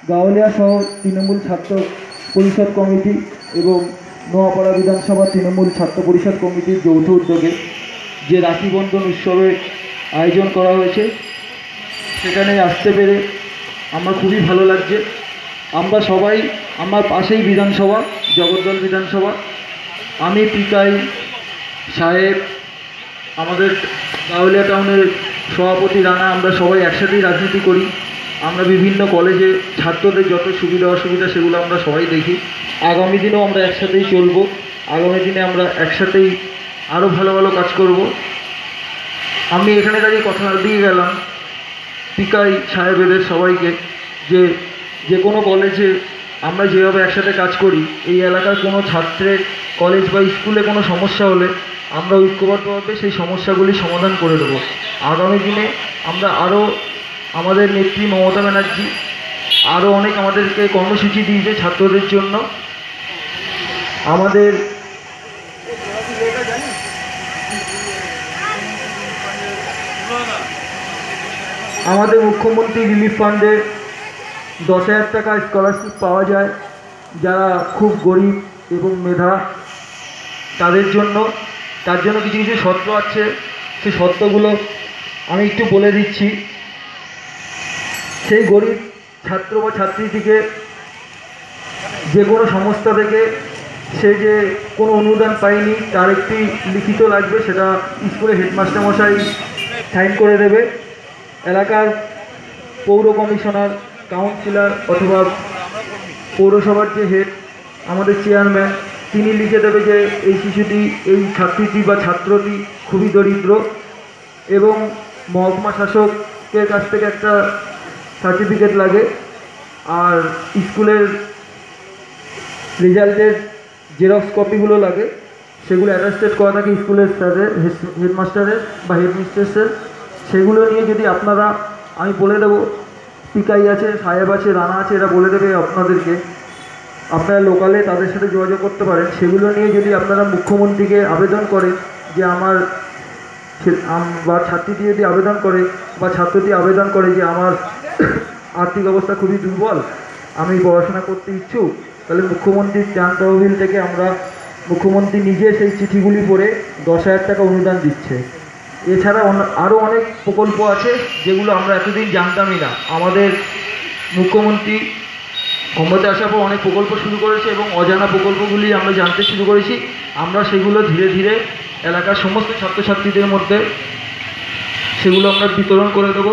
গাওলিয়া শহর তৃণমূল ছাত্র পরিষদ কমিটি এবং নোয়াপাড়া বিধানসভা তৃণমূল ছাত্র পরিষদ কমিটির যৌথ উদ্যোগে যে রাখি বন্ধন উৎসবের আয়োজন করা হয়েছে, সেখানে আসতে পেরে আমার খুবই ভালো লাগছে। আমরা সবাই, আমার পাশেই বিধানসভা, জগদ্দল বিধানসভা, আমি পিকাই সাহেব, আমাদের গাওলিয়া টাউনের সভাপতি রানা, আমরা সবাই একসাথেই রাজনীতি করি। আমরা বিভিন্ন কলেজে ছাত্রদের যত সুবিধা অসুবিধা সেগুলো আমরা সবাই দেখি। আগামী দিনেও আমরা একসাথেই চলব। আগামী দিনে আমরা একসাথেই আরও ভালো ভালো কাজ করব। আমি এখানে দাঁড়িয়ে কথা দিয়ে গেলাম পিকাই সাহেবেদের সবাইকে যে কোনো কলেজে আমরা যেভাবে একসাথে কাজ করি, এই এলাকার কোনো ছাত্রের কলেজ বা স্কুলে কোনো সমস্যা হলে আমরা ঐক্যবদ্ধভাবে সেই সমস্যাগুলি সমাধান করে দেবো। আগামী দিনে আমরা আরও, আমাদের নেত্রী মমতা ব্যানার্জি আরও অনেক আমাদেরকে কর্মসূচি দিয়েছে ছাত্রদের জন্য। আমাদের মুখ্যমন্ত্রী রিলিফ ফান্ডে 10,000 টাকা স্কলারশিপ পাওয়া যায় যারা খুব গরিব এবং মেধা তাদের জন্য। তার জন্য কিছু কিছু শর্ত আছে, সেই শর্তগুলো আমি একটু বলে দিচ্ছি। সেই গরিব ছাত্র বা ছাত্রীটিকে যে কোনো সংস্থা থেকে সে যে কোনো অনুদান পায়নি তার একটি লিখিত লাগবে, সেটা স্কুলে হেডমাস্টার মশাই সাইন করে দেবে। এলাকার পৌর কমিশনার, কাউন্সিলর অথবা পৌরসভার যে হেড, আমাদের চেয়ারম্যান, তিনি লিখে দেবে যে এই শিশুটি, এই ছাত্রীটি বা ছাত্রটি খুবই দরিদ্র, এবং মহকুমা শাসকের কাছ থেকে একটা সার্টিফিকেট লাগে। আর স্কুলের রেজাল্টের জেরক্স কপিগুলো লাগে, সেগুলো অ্যাটাস্টেড করা থাকে স্কুলের স্যারের, হেডমাস্টারের বা হেডমিস্ট্রেসের। সেগুলো নিয়ে যদি আপনারা, আমি বলে দেবো, পিকাই আছে, সাহেব আছে, রানা আছে, এরা বলে দেবে আপনাদেরকে, আপনারা লোকালে তাদের সাথে যোগাযোগ করতে পারেন। সেগুলো নিয়ে যদি আপনারা মুখ্যমন্ত্রীকে আবেদন করেন যে আমার বা ছাত্রীটি যদি আবেদন করে বা ছাত্রটি আবেদন করে যে আমার আর্থিক অবস্থা খুবই দুর্বল, আমি পড়াশোনা করতে ইচ্ছুক, তাহলে মুখ্যমন্ত্রীর ত্রাণ তহবিল থেকে আমরা, মুখ্যমন্ত্রী নিজে সেই চিঠিগুলি পড়ে 10,000 টাকা অনুদান দিচ্ছে। এছাড়া আরও অনেক প্রকল্প আছে যেগুলো আমরা এতদিন জানতামই না। আমাদের মুখ্যমন্ত্রী ক্ষমতা আসার পর অনেক প্রকল্প শুরু করেছে এবং অজানা প্রকল্পগুলি আমরা জানতে শুরু করেছি। আমরা সেগুলো ধীরে ধীরে এলাকার সমস্ত ছাত্রছাত্রীদের মধ্যে সেগুলো আমরা বিতরণ করে দেব,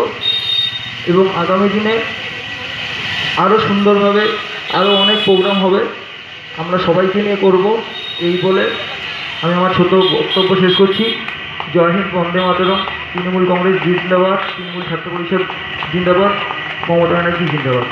এবং আগামী দিনে আরও সুন্দরভাবে আরও অনেক প্রোগ্রাম হবে, আমরা সবাইকে নিয়ে করব। এই বলে আমি আমার ছোট বক্তব্য শেষ করছি। জয় হিন্দ, বন্দে মাতরম। তৃণমূল কংগ্রেস জিন্দাবাদ, তৃণমূল ছাত্র পরিষদ জিন্দাবাদ, মমতা ব্যানার্জি জিন্দাবাদ।